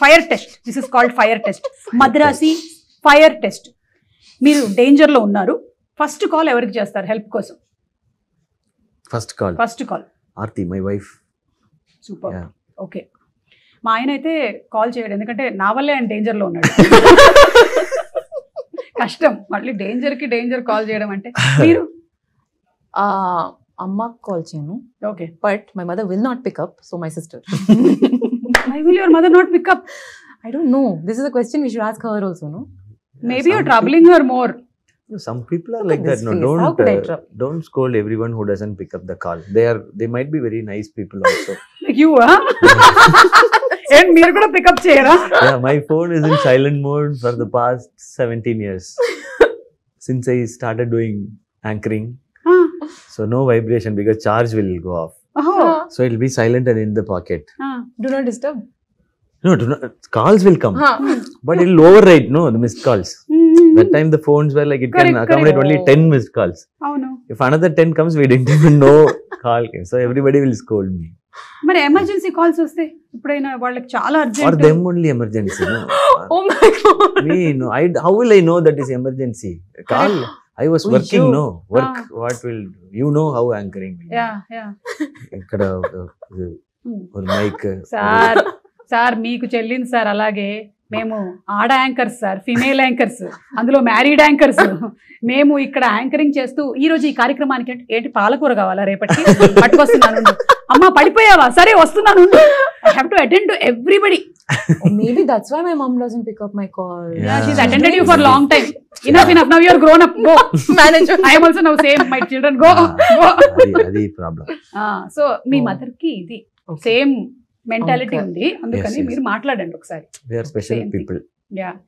Fire test. This is called fire test. Madrasi fire test. మీరు danger లో ఉన్నారు. First call ఎవరికి చేస్తారు హెల్ప్ కోసం? First call Aarti, my wife. Super. Okay. మా ఆయన అయితే కాల్ చేయడు, ఎందుకంటే నా వల్లే ఆయన డేంజర్లో ఉన్నాడు. కష్టం మళ్ళీ డేంజర్ కాల్ చేయడం అంటే. మీరు? అమ్మకి కాల్ చేయను. Okay. But my mother will not pick up, so my sister. Why will your mother not pick up? I don't know. This is a question we should ask her also, no? Maybe you're troubling her more. Some people are like that. No, don't scold everyone who doesn't pick up the call. They might be very nice people also. Like you, huh? And మీరు కూడా pick up చేయరా? Yeah, my phone is in silent mode for the past 17 years. Since I started doing anchoring. So no vibration because charge will go off. So it will be silent and in the pocket. Do not disturb. No, calls will come. But it will override, the missed calls. That time the phones were like, it can accommodate only 10 missed calls. Oh no. If another 10 comes, we didn't even know call came. So everybody will scold me. మరి emergency calls వస్తే ఇప్పుడైనా వాళ్ళకి చాలా urgent. For them only emergency, no? Oh my God. Me, no. How will I know that is emergency? Call. I was working, no. Work. What will you know how anchoring? Yeah. ikkada or mic. Sir మీకు చెల్లింది sir. అలాగే మేము ఆడ anchors sir, female anchors, అందులో married anchors. మేము ఇక్కడ anchoring చేస్తూ ఈ రోజు ఈ కార్యక్రమానికి ఏంటి పాలకూర కావాలా రేపటికి పట్టుకొస్తున్నాను. అమ్మా పడిపోయావా? సరే వస్తున్నాను. I have to attend to everybody. Maybe that's why my mom doesn't pick up my call. Yeah, she's attended you for a long time. Enough. Now you are grown up. Go. Manager. I am also now same. My children go. Adi problem. So me mother కి ఇది same mentality ఉంది. అందుకని మీరు మాట్లాడండి ఒకసారి. We are special people. Yeah.